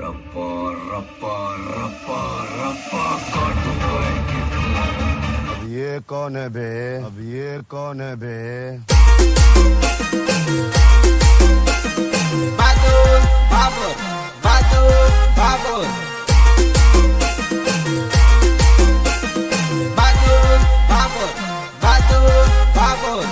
रप्पा रप्पा रप्पा रप्पा काटूंगा इनकी। अब ये कौन है बे? अब ये कौन है बे? बाबूर बाबूर बाबूर बाबूर बाबूर बाबूर बाबूर बाबूर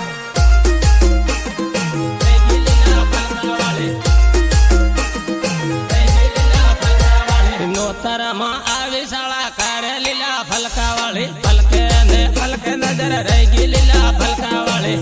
નોતરમાં આવી શાળા કારે લીલા ફલકા વાળી ફલકે ને ફલકે નજર રહી ગઈ લીલા ફલકા વાળી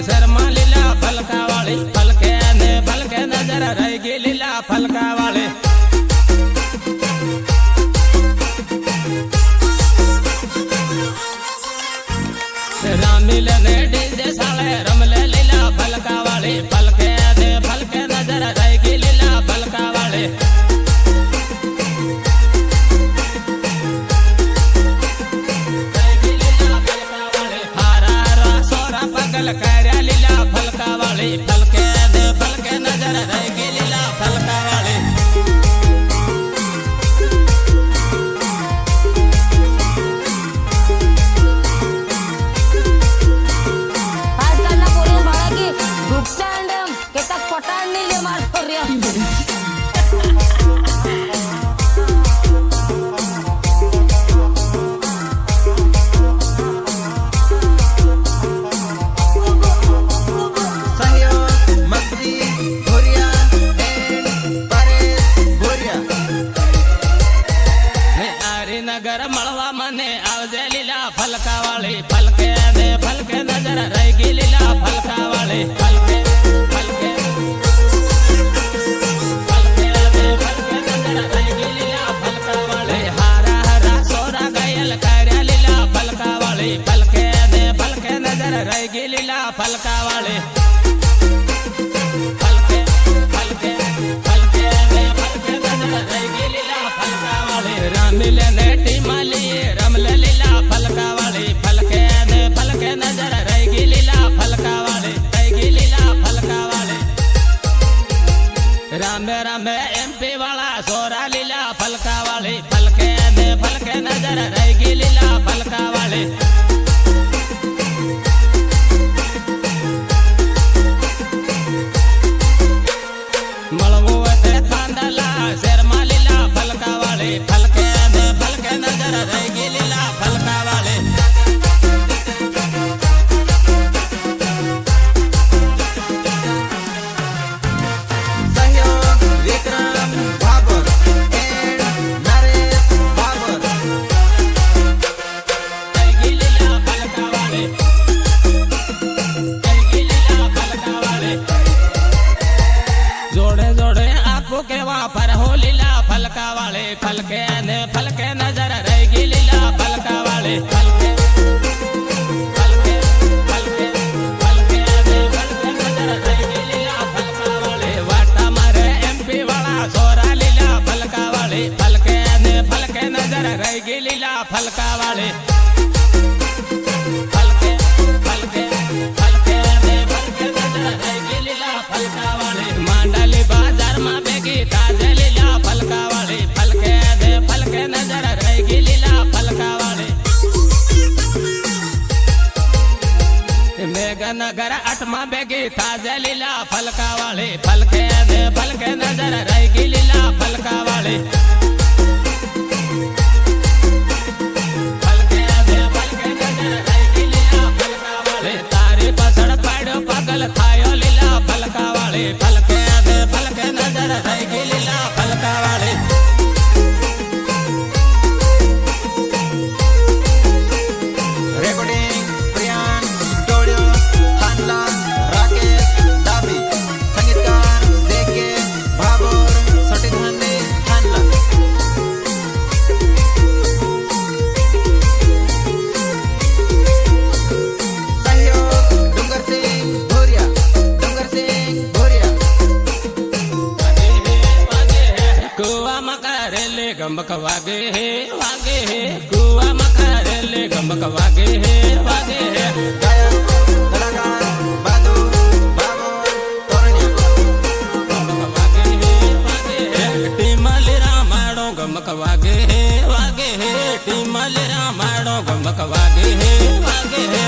શર્મા લીલા ફલકા વાળી ફલકે ને ફલકે નજર રહી ગઈ લીલા ફલકા વાળી રામીલ ને ડીજે સાળે રમલે લીલા ફલકા વાળી ફલકે ને ફલકે નજર રહી ગઈ લીલા ફલકા વાળી કર્યા લીલા ફલકા વાળી ફલકે દે ફલકે નજર રહી ગઈ લીલા ફલકા વાળી આજકાલના પોરી બાળકી ગુપ્તાંડ કેટલાક પટાણ ની લે માર ફર્યા નગર મળવા મને આવજે લીલા ફલકા વાળી ફલકે દે ફલકે નજર રહી ગઈ લીલા ફલકા વાળી ફલકે ફલકે ફલકે દે ફલકે નજર રહી ગઈ લીલા ફલકા વાળી હારા હારા સોરા ગયલ કર્યા લીલા ફલકા વાળી ફલકે દે ફલકે નજર રહી ગઈ લીલા ફલકા વાળી ફલકે ફલકે ફલકે દે ફલકે નજર રહી ગઈ લીલા ફલકા વાળી રામીલ ને રમલે લીલા ફલકા વાળી ફલકે ને ફલકે નજર રહી ગઈ લીલા ફલકા વાળી રહી ગઈ લીલા ફલકા વાળી રામે રામે એમપી વાળા સોરા લીલા ફલકા વાળી ફલકે ને ફલકે નજર રહી ગઈ લીલા ફલકા વાળી મળવું તે થાંડલા શેરમાં લીલા ફલકા વાળી ફલકે ને ફલકે નજર રહી ગઈ લીલા ફલકા વાળી સહયોગ વિક્રમ બાબુર એન્ડ નરેશ બાબુર રહી ગઈ લીલા ફલકા વાળી રહી ગઈ લીલા ફલકા વાળી જોડે જોડે આખું કેવા પર હો લીલા ફલકા વાળી ફલકે ને ફલકે નજર રહી ગઈ લીલા ફલકા વાળી ફલકે ફલકે ફલકે ફલકે ને ફલકે નજર રહી ગઈ લીલા ફલકા વાળી વાટા મારે એમપી વાળા સોરા લીલા ફલકા વાળી ફલકે ને ફલકે નજર રહી ગઈ લીલા ફલકા વાળી ફલકે ફલકે ફલકે ને ફલકે નજર રહી ગઈ લીલા ફલકા વાળી માંડલી બાજારમાં ભેગી તાજે લીલા ફલકા વાળી ફલકે ને ફલકે નજર રહી ગઈ લીલા ફલકા વાળી મેઘનગર 8માં ભેગી તાજે લીલા ફલકા વાળી ફલકે ને ફલકે નજર રહી ગઈ લીલા ફલકા વાળી ફલકે ને ફલકે નજર રહી ગઈ લીલા ફલકા વાળી તારી પાછળ પાડ્યો પાગલ થાયો લીલા ફલકા વાળી ફલકે ને ફલકે નજર રહી ગઈ લીલા ફલકા વાળી રેકોર્ડિંગ પ્રિયાન સ્ટુડિયો થાનલા રાકેશ ડાબી સંગીતકાર જેકે બાબુર સટીધાને થાનલા वागे हे वागे हे कुआ मकारेले गमक वागे हे वागे हे गायक कलाकार बादू बाबर तोरण्या गमक वागे हे वागे हे टीमली रामाडो गमक वागे हे वागे हे टीमली रामाडो गमक वागे हे वागे हे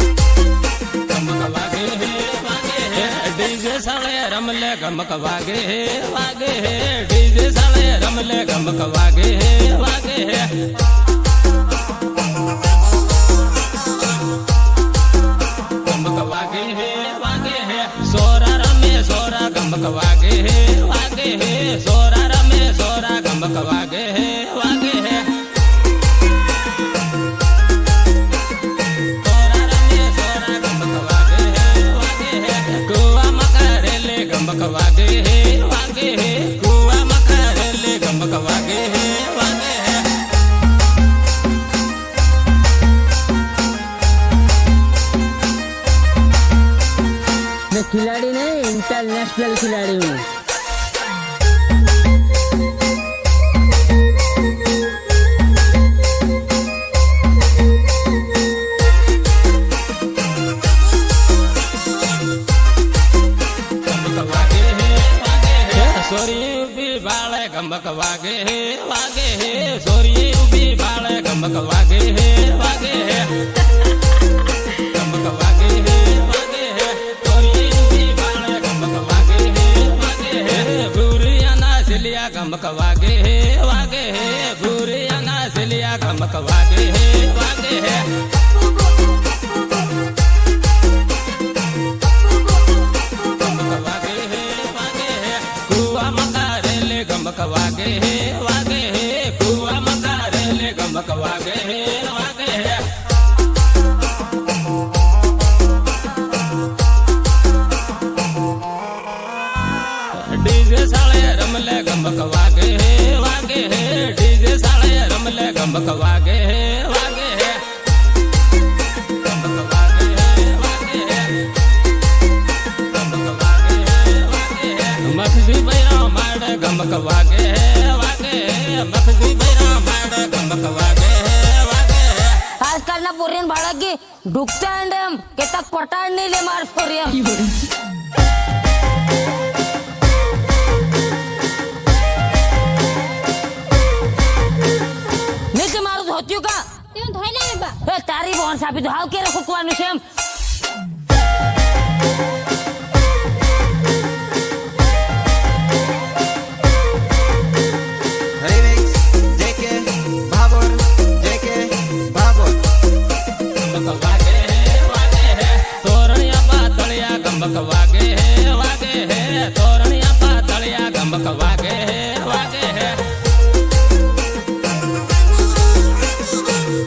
गमक वागे हे वागे हे डीजे साले रमले गमक वागे हे वागे हे डीजे साले रमले गमक वागे हे वागे हे गमक वागे हे वागे हे सोरा रमे सोरा गमक वागे हे वागे हे सोरा रमे सोरा गमक वागे हे वागे हे सोरा रमे सोरा गमक वागे हे वागे हे कुआ मकारेले गमक वागे हे वागे हे कुआ मकारेले गमक वागे हे वागे हे मैं खिलाड़ी नहीं इंटरनेशनल खिलाड़ी हूँ। गमक वागे हे वागे हे सोरी उबी बाळे गमक वागे हे वागे हे सोरी उबी बाळे गमक वागे हे वागे हे गमक वागे हे वागे हे सोरी उबी बाळे गमक वागे हे वागे हे बुरियाना सिलिया गमक वागे हे वागे हे बुरियाना सिलिया गमक वागे हे वागे हे गमक वागे हे वागे हे कुआ मकारेले गमक वागे हे वागे हे कुआ मकारेले गमक वागे हे वागे हे डीजे साले रमले गमक वागे हे वागे हे डीजे साले रमले गमक वागे हे वागे हे गमक वागे हे वागे हे गमक वागे हे वागे हे मखजी बैरा माड गमक वागे हे वागे हे मखजी बैरा माड गमक वागे हे वागे हे आजकाल ना पोरीन बाळगी डुकता अंडम केतक पटाड नाही ले मार पोरिया નીચે મારું ધોત્યું કા તેમ ધોઈ લે બા એ તારી બોન સાપી તો હાવ કેરે ફૂકવાનું છે એમ रिमिक्स जेके बाबर जेके बाबर गमक वागे हे वागे हे तोरणिया पातळिया गमक वागे हे वागे हे तोरणिया पातळिया गमक वागे हे वागे हे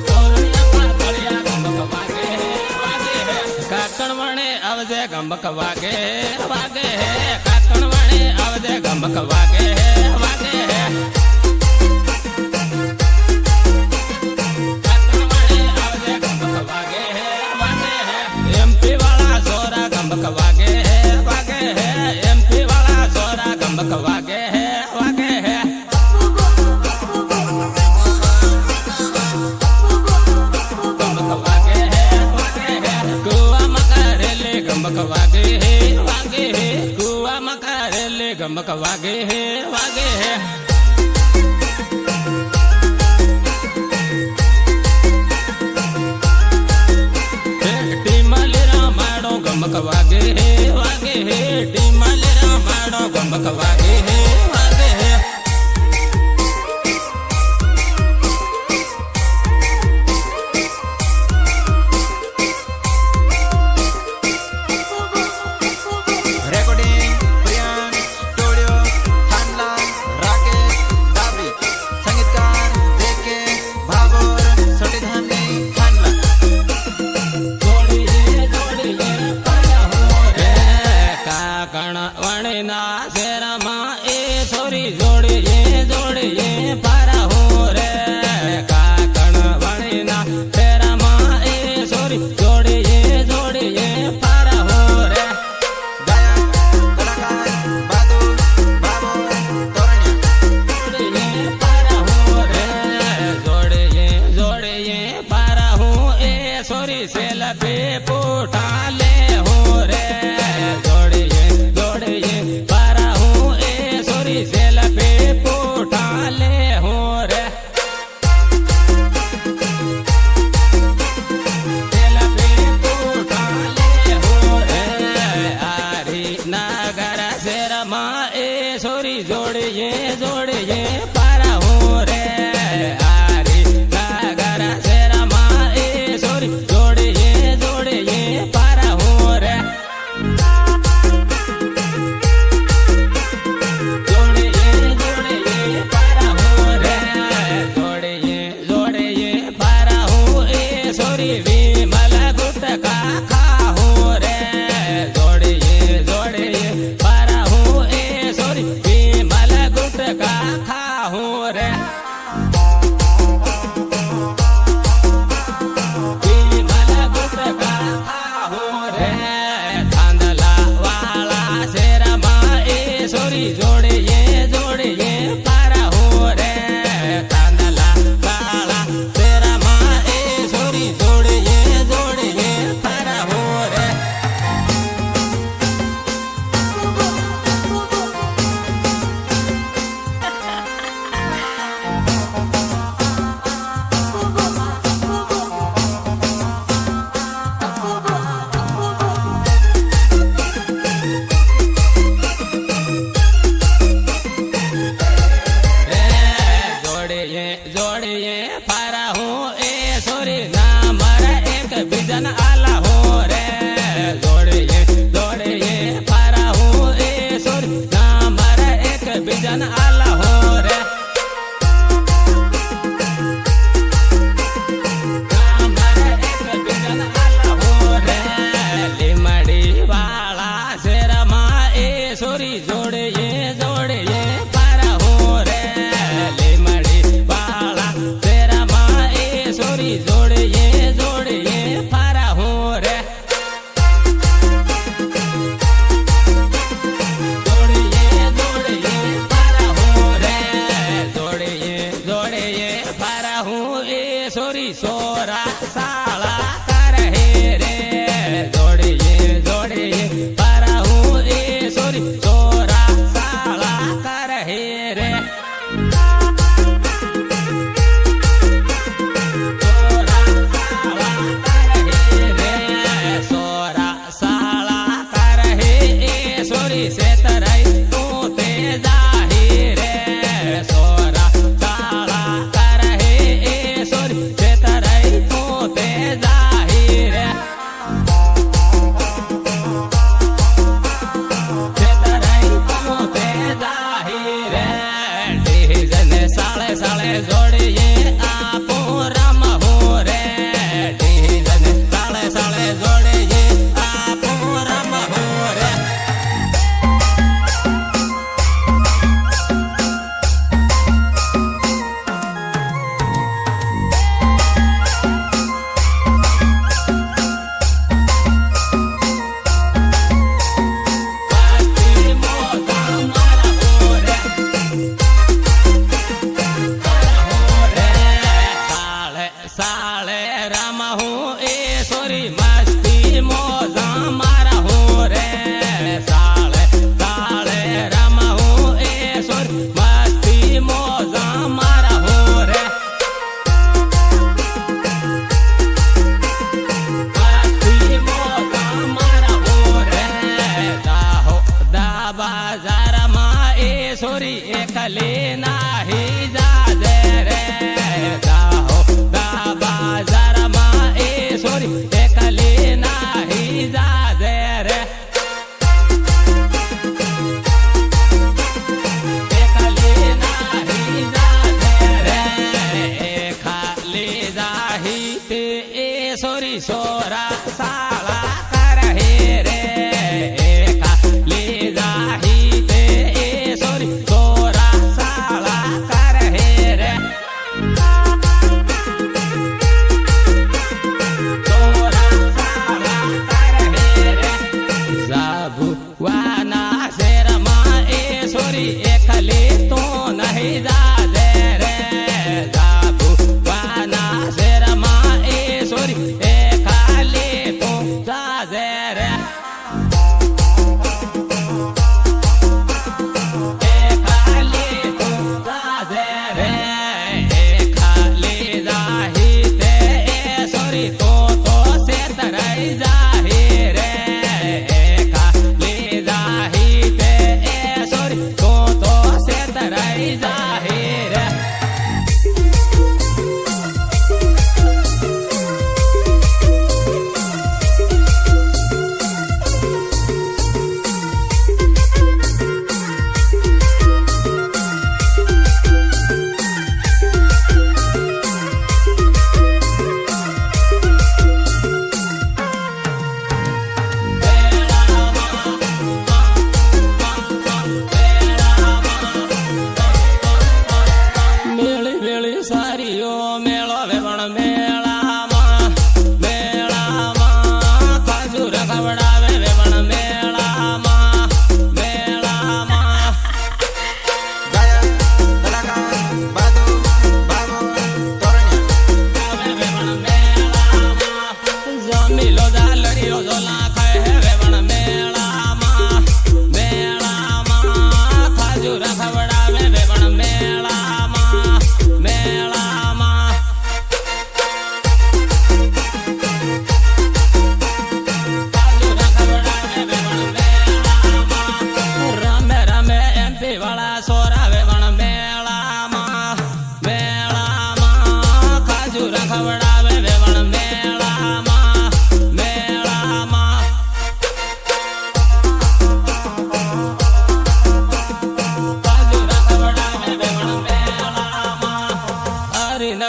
तोरणिया पातळिया गमक वागे हे वागे हे काकणवणे आवजे गमक वागे हे वागे हे काकणवणे आवजे गमक वागे हे वागे हे काकणवणे आवजे गमक वागे हे वागे हे एमपी वाला सोरा गमक वागे हे वागे हे एमपी वाला सोरा गमक वागे हे वागे हे गमक वागे हे वागे हे कुआ मकारेले गमक वागे हे वागे हे कुआ मकारेले गमक वागे हे वागे हे टीमली रामाडो गमक वागे हे वागे हे टीमली रामाडो गमक वागे हे वागे हे रेकॉर्डिंग प्रियान स्टुडिओ खानला राकेश हूँ रे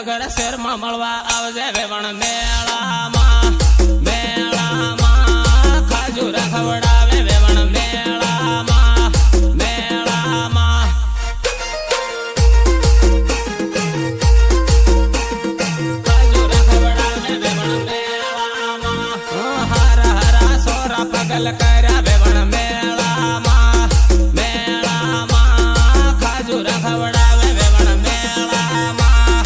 વડનગર શહેરમાં મળવા આવજે વેવણ મેળામાં ખાજુરા ખવડાવે વેવણ મેળામાં ખાજુરા ખવડાવે વેવણ મેળામાં હારા હારા સોરા પગલ કર્યા વેવણ મેળામાં ખાજુરા ખવડાવે વેવણ મેળામાં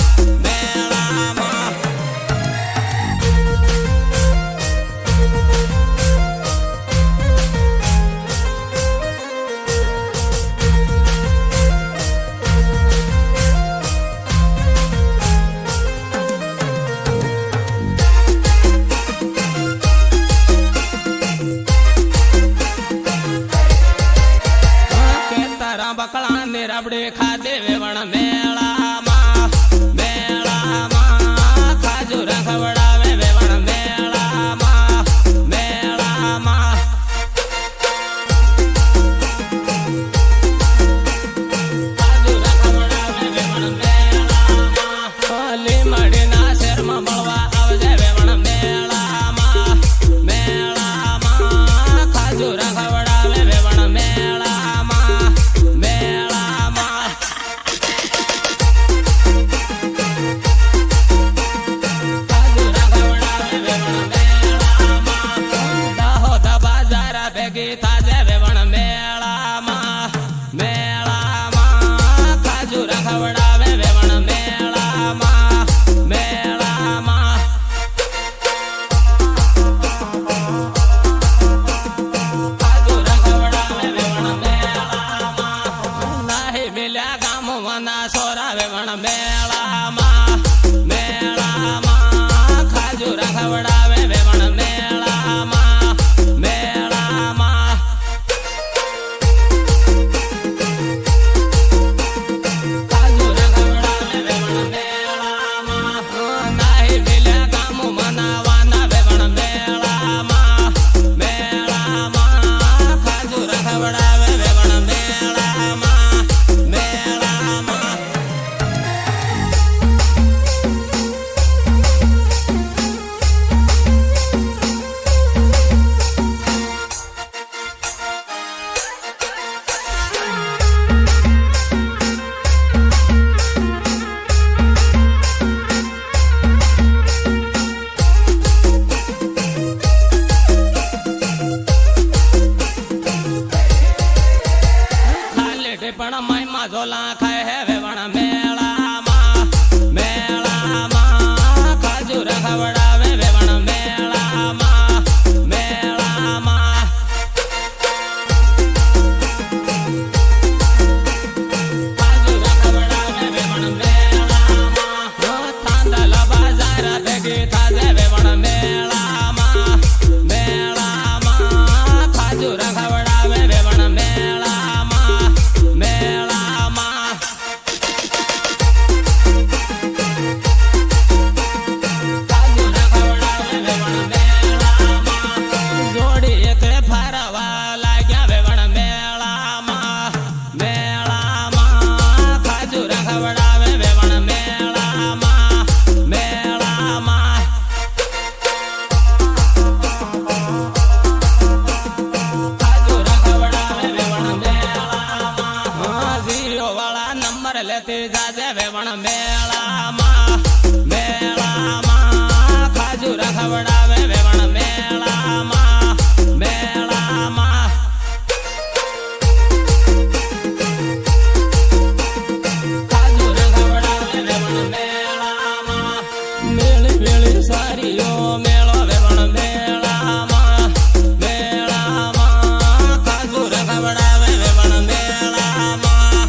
બકલા ને રબડે ખાધે વેવણ મેળામાં ખાજુરા ખવડાવે વેવણ મેળામાં ખાજુરા ખવડાવે વેવણ મેળામાં લીમડીના શહેરમાં મળવા આવજે વેવણ મેળામાં ખાજુરા ખવડાવે વેવણ મેળામાં ગીતા જે વેવણ મેળામાં ખાજુરા ખવડાવે વેવણ મેળામાં ખાજુરા ખવડાવે વેવણ મેળામાં નાહી મિલ્યા ગામવાના સોરા વેવણ મેળામાં ખાજુરા ખવડાવે વેવણ મેળામાં પણ મહિમા ઝોલા ખાય હે વેવણ મેળામાં ખાજુરા ખવડાવે વેવણ મેળામાં ખાજુરા ખવડાવે વેવણ મેળામાં થાંદલ બાજાર ભેગી થાજે વેવણ મેળામાં ખાજુરા ખવડાવે વેવણ મેળામાં ખાજુરા ખવડાવે વેવણ મેળામાં જોડી એક ફરવા લાગ્યા વેવણ મેળામાં ખાજુરા ખવડાવે વેવણ મેળામાં ખાજુરા ખવડાવે વેવણ મેળામાં ઝીરો વાળા નંબર લેતી જાજે વેવણ મેળામાં ખાજુરા ખવડાવે વેવણ મેળામાં ખાજુરા ખવડાવે વેવણ મેળામાં મેળી મેળી સારીઓ મેળો વેવણ મેળામાં ખાજુરા ખવડાવે વેવણ મેળામાં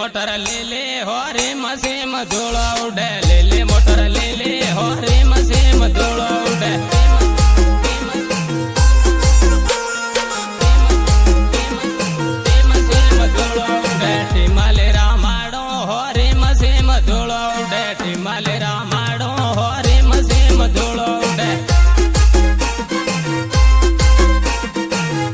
मोटर ले ले हो रे मसेम धूलो उड़े ले ले मोटर ले ले हो रे मसेम धूलो उड़े टिमाले रामाड़ो हो रे मसेम धूलो उड़े टिमाले रामाड़ो हो रे मसेम धूलो उड़े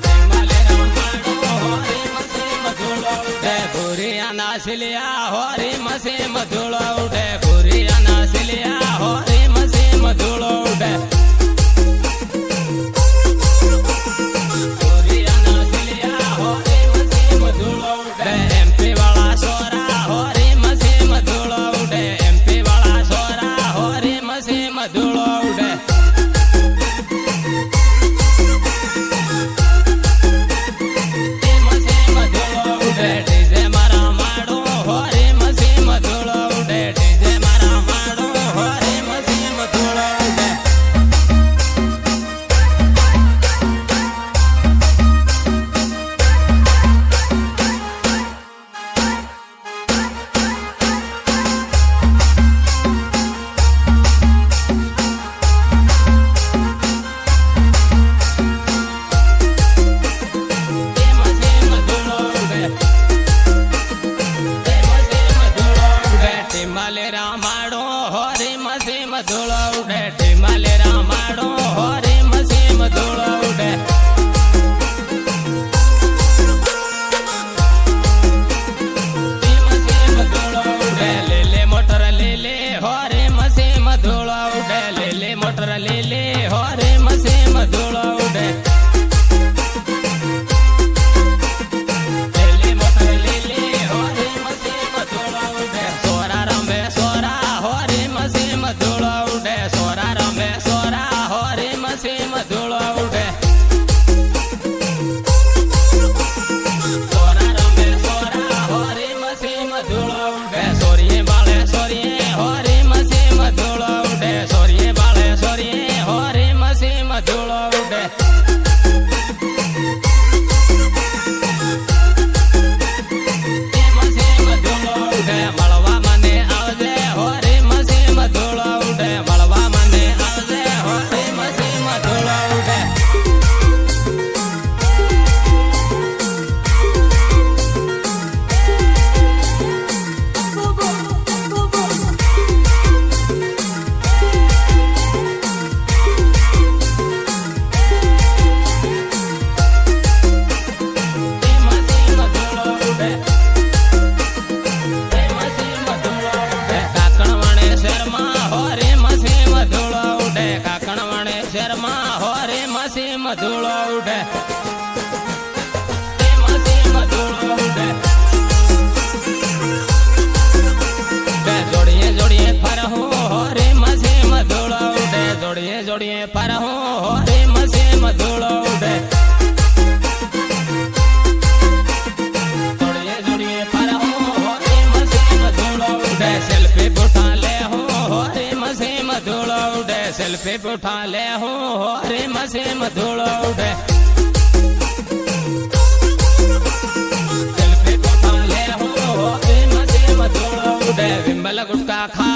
टिमाले रामाड़ो हो रे मसेम धूलो उड़े बुरिया नासलिया हो रे मसेम धूलो उड़े बुरिया नासलिया हो रे मसेम धूलो उड़े बुरिया नासलिया हो रे मसेम धूलो उड़े एमपी वाला सोरा हो रे मसेम धूलो उड़े एमपी वाला सोरा हो रे मसेम धूलो उड़े मसेम धूलो उड़े डीजे मारा माड़ो हो रे मसेम धूलो उड़े डीजे मारा माड़ो हो रे मसेम धूलो उड़े मसेम धूलो उड़े मसेम धूलो उड़े टिमाले रामाड़ो हो रे मसेम धूलो उड़े टिमाले रामाड़ो हो रे मसेम धूलो उड़े मसेम धूलो उड़े ले ले मोटर ले ले हो रे मसेम धूलो उड़े ले ले मोटर ले ले हो रे मसेम धूलो उड़े ले मोटर ले ले हो रे मसेम धूलो उड़े सोरा रंबे सोरा हो रे मसेम धूलो उड़े सोरा रंबे सोरा हो रे मसेम धूलो उड़े सोरा रंबे सोरा हो रे मसेम धूलो उड़े सोरिये बाले सोरिये हो रे मसेम धूलो उड़े सोरिये बाले सोरिये हो रे मसेम धूलो उड़े मसेम धूलो उड़े मळवा मने आवजे हो रे मसेम धूलो उड़े मळवा मने आवजे हो रे मसेम धूलो उड़े मसेम धूलो उड़े मसेम धूलो उड़े काकणवणे शर्मा हो रे मसेम धूलो उड़े काकणवणे शर्मा हो रे मसेम धूलो उड़े मसेम धूलो उड़े जोड़िए जोड़िए फरहू हो रे मसेम धूलो उड़े जोड़िए जोड़िए फरहू हो रे मसेम धूलो उड़े जोड़िए जोड़िए फरहू हो रे मसेम धूलो उड़े सेल्फी उठा ले हो रे मसेम धूलो उड़े सेल्फी उठा ले हो रे मसेम धूलो उड़े सेल्फी उठा ले हो रे मसेम धूलो उड़े विमल गुटका खा